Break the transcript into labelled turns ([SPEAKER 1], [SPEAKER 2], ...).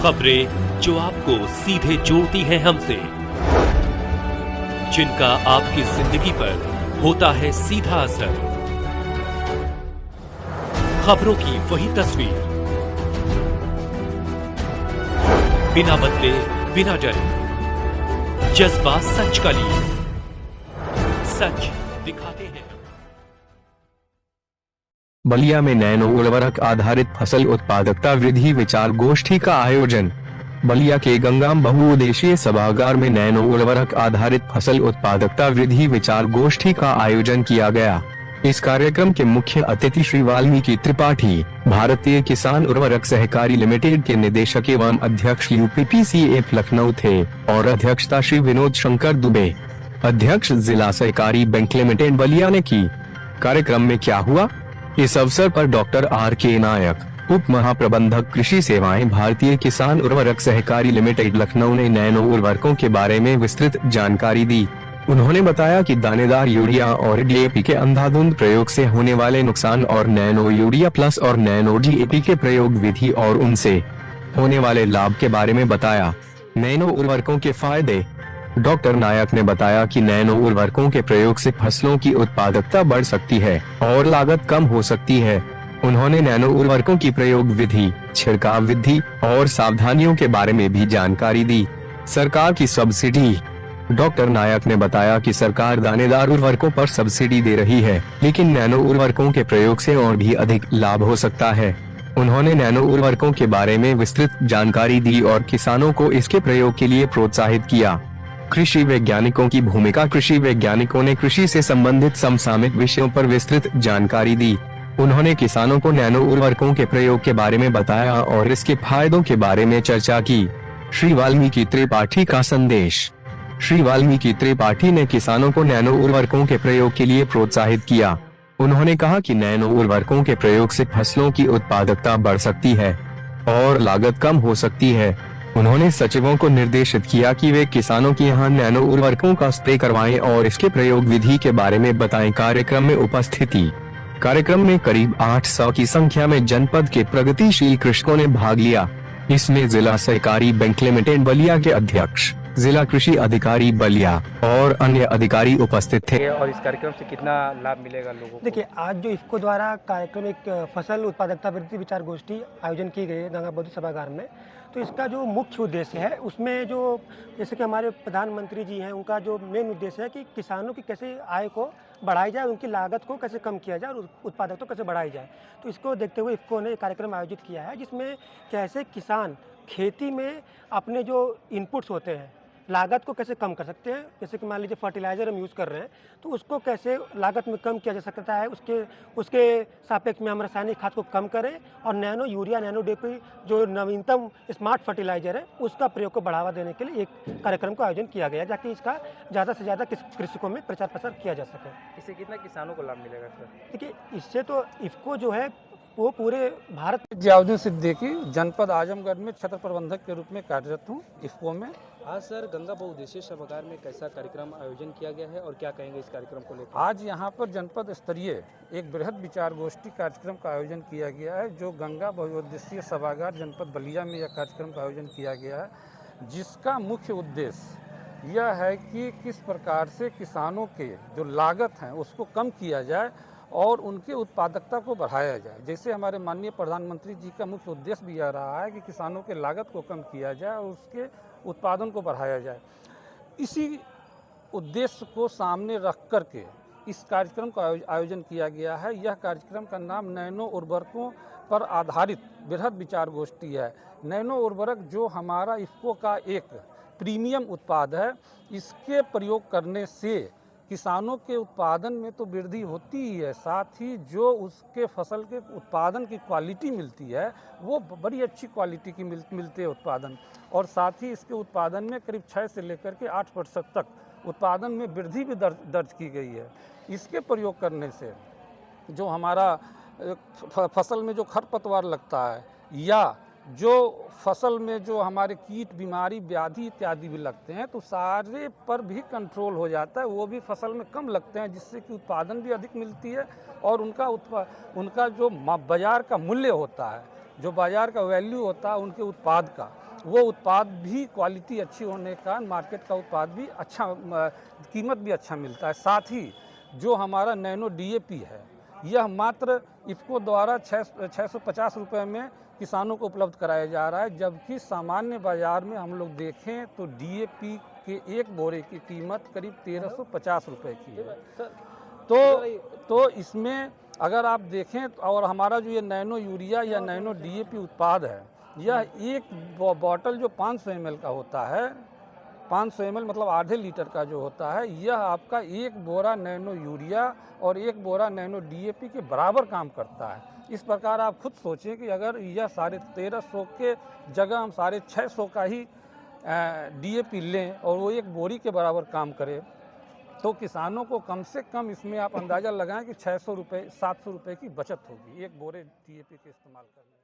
[SPEAKER 1] खबरें जो आपको सीधे जोड़ती हैं हमसे, जिनका आपकी जिंदगी पर होता है सीधा असर। खबरों की वही तस्वीर, बिना बदले बिना डरे, जज्बा सच का लिए, सच दिखाते हैं।
[SPEAKER 2] बलिया में नैनो उर्वरक आधारित फसल उत्पादकता वृद्धि विचार गोष्ठी का आयोजन। बलिया के गंगाम बहुउद्देशीय सभागार में नैनो उर्वरक आधारित फसल उत्पादकता वृद्धि विचार गोष्ठी का आयोजन किया गया। इस कार्यक्रम के मुख्य अतिथि श्री वाल्मीकि त्रिपाठी, भारतीय किसान उर्वरक सहकारी लिमिटेड के निदेशक एवं अध्यक्ष UPPCF लखनऊ थे और अध्यक्षता श्री विनोद शंकर दुबे, अध्यक्ष जिला सहकारी बैंक लिमिटेड बलिया ने की। कार्यक्रम में क्या हुआ? इस अवसर पर डॉक्टर RK नायक, उप महाप्रबंधक कृषि सेवाएं, भारतीय किसान उर्वरक सहकारी लिमिटेड लखनऊ ने नैनो उर्वरकों के बारे में विस्तृत जानकारी दी। उन्होंने बताया कि दानेदार यूरिया और DAP के अंधाधुंध प्रयोग से होने वाले नुकसान और नैनो यूरिया प्लस और नैनो DAP के प्रयोग विधि और उनसे होने वाले लाभ के बारे में बताया। नैनो उर्वरकों के फायदे। डॉक्टर नायक ने बताया कि नैनो उर्वरकों के प्रयोग से फसलों की उत्पादकता बढ़ सकती है और लागत कम हो सकती है। उन्होंने नैनो उर्वरकों की प्रयोग विधि, छिड़काव विधि और सावधानियों के बारे में भी जानकारी दी। सरकार की सब्सिडी। डॉक्टर नायक ने बताया कि सरकार दानेदार उर्वरकों पर सब्सिडी दे रही है, लेकिन नैनो उर्वरकों के प्रयोग से और भी अधिक लाभ हो सकता है। उन्होंने नैनो उर्वरकों के बारे में विस्तृत जानकारी दी और किसानों को इसके प्रयोग के लिए प्रोत्साहित किया। कृषि वैज्ञानिकों की भूमिका। कृषि वैज्ञानिकों ने कृषि से संबंधित समसामयिक विषयों पर विस्तृत जानकारी दी। उन्होंने किसानों को नैनो उर्वरकों के प्रयोग के बारे में बताया और इसके फायदों के बारे में चर्चा की। श्री वाल्मीकि त्रिपाठी का संदेश। श्री वाल्मीकि त्रिपाठी ने किसानों को नैनो उर्वरकों के प्रयोग के लिए प्रोत्साहित किया। उन्होंने कहा कि नैनो उर्वरकों के प्रयोग से फसलों की उत्पादकता बढ़ सकती है और लागत कम हो सकती है। उन्होंने सचिवों को निर्देशित किया कि वे किसानों की यहाँ नैनो उर्वरकों का स्प्रे करवाएं और इसके प्रयोग विधि के बारे में बताएं। कार्यक्रम में उपस्थिति। कार्यक्रम में करीब 800 की संख्या में जनपद के प्रगतिशील कृषकों ने भाग लिया। इसमें जिला सहकारी बैंक लिमिटेड बलिया के अध्यक्ष, जिला कृषि अधिकारी बलिया और अन्य अधिकारी उपस्थित थे।
[SPEAKER 3] और इस कार्यक्रम से कितना लाभ मिलेगा लोगों को?
[SPEAKER 4] देखिए, आज जो इफ्को द्वारा कार्यक्रम एक फसल उत्पादकता वृद्धि विचार गोष्ठी आयोजन की गई है गंगा बौद्ध सभागार में, तो इसका जो मुख्य उद्देश्य है उसमें जो जैसे कि हमारे प्रधानमंत्री जी हैं, उनका जो मेन उद्देश्य है कि किसानों की कैसे आय को बढ़ाई जाए, उनकी लागत को कैसे कम किया जाए और उत्पादकता कैसे बढ़ाई जाए। तो इसको देखते हुए इफ्को ने कार्यक्रम आयोजित किया है, जिसमें कैसे किसान खेती में अपने जो इनपुट्स होते हैं, लागत को कैसे कम कर सकते हैं। जैसे कि मान लीजिए फर्टिलाइज़र हम यूज़ कर रहे हैं, तो उसको कैसे लागत में कम किया जा सकता है, उसके सापेक्ष में हम रासायनिक खाद को कम करें और नैनो यूरिया, नैनो DAP जो नवीनतम स्मार्ट फर्टिलाइज़र है, उसका प्रयोग को बढ़ावा देने के लिए एक कार्यक्रम का आयोजन किया गया, ताकि इसका ज़्यादा से ज़्यादा कृषकों में प्रचार प्रसार किया जा सके।
[SPEAKER 3] इससे कितना किसानों को लाभ मिलेगा सर?
[SPEAKER 4] देखिए, इससे तो इफ्को जो है वो पूरे भारत।
[SPEAKER 5] जियाउद्दीन सिद्दीकी, जनपद आजमगढ़ में क्षेत्र प्रबंधक के रूप में कार्यरत हूँ इफ्को में।
[SPEAKER 3] आज सर गंगा बहुउद्देशीय सभागार में कैसा कार्यक्रम आयोजन किया गया है और क्या कहेंगे इस कार्यक्रम को लेकर?
[SPEAKER 5] आज यहाँ पर जनपद स्तरीय एक बृहद विचार गोष्ठी कार्यक्रम का आयोजन किया गया है, जो गंगा बहुउद्देशीय सभागार जनपद बलिया में यह कार्यक्रम का आयोजन किया गया है, जिसका मुख्य उद्देश्य यह है कि किस प्रकार से किसानों के जो लागत हैं उसको कम किया जाए और उनकी उत्पादकता को बढ़ाया जाए। जैसे हमारे माननीय प्रधानमंत्री जी का मुख्य उद्देश्य भी यह रहा है कि किसानों के लागत को कम किया जाए और उसके उत्पादन को बढ़ाया जाए। इसी उद्देश्य को सामने रख करके इस कार्यक्रम का आयोजन किया गया है। यह कार्यक्रम का नाम नैनो उर्वरकों पर आधारित बृहद विचार गोष्ठी है। नैनो उर्वरक जो हमारा इफ्को का एक प्रीमियम उत्पाद है, इसके प्रयोग करने से किसानों के उत्पादन में तो वृद्धि होती ही है, साथ ही जो उसके फसल के उत्पादन की क्वालिटी मिलती है वो बड़ी अच्छी क्वालिटी की मिलते है उत्पादन, और साथ ही इसके उत्पादन में करीब 6 से लेकर के 8% तक उत्पादन में वृद्धि भी दर्ज की गई है। इसके प्रयोग करने से जो हमारा फसल में जो खरपतवार लगता है या जो फसल में जो हमारे कीट, बीमारी, व्याधि इत्यादि भी लगते हैं, तो सारे पर भी कंट्रोल हो जाता है, वो भी फसल में कम लगते हैं, जिससे कि उत्पादन भी अधिक मिलती है और उनका जो बाज़ार का मूल्य होता है, जो बाज़ार का वैल्यू होता है उनके उत्पाद का, वो उत्पाद भी क्वालिटी अच्छी होने का मार्केट का उत्पाद भी अच्छा कीमत भी अच्छा मिलता है। साथ ही जो हमारा नैनो डीएपी है यह मात्र इफ़को द्वारा 650 रुपये में किसानों को उपलब्ध कराया जा रहा है, जबकि सामान्य बाज़ार में हम लोग देखें तो डीएपी के एक बोरे की कीमत करीब 1350 रुपये की है। तो इसमें अगर आप देखें और हमारा जो ये नैनो यूरिया या नैनो डीएपी उत्पाद है, यह एक बॉटल जो 500 ml का होता है, 500 ml मतलब आधे लीटर का जो होता है, यह आपका एक बोरा नैनो यूरिया और एक बोरा नैनो डीएपी के बराबर काम करता है। इस प्रकार आप खुद सोचें कि अगर यह 1350 के जगह हम 650 का ही डीएपी लें और वो एक बोरी के बराबर काम करे, तो किसानों को कम से कम इसमें आप अंदाज़ा लगाएं कि 600 रुपये 700 रुपये की बचत होगी एक बोरे डीएपी के इस्तेमाल करने में।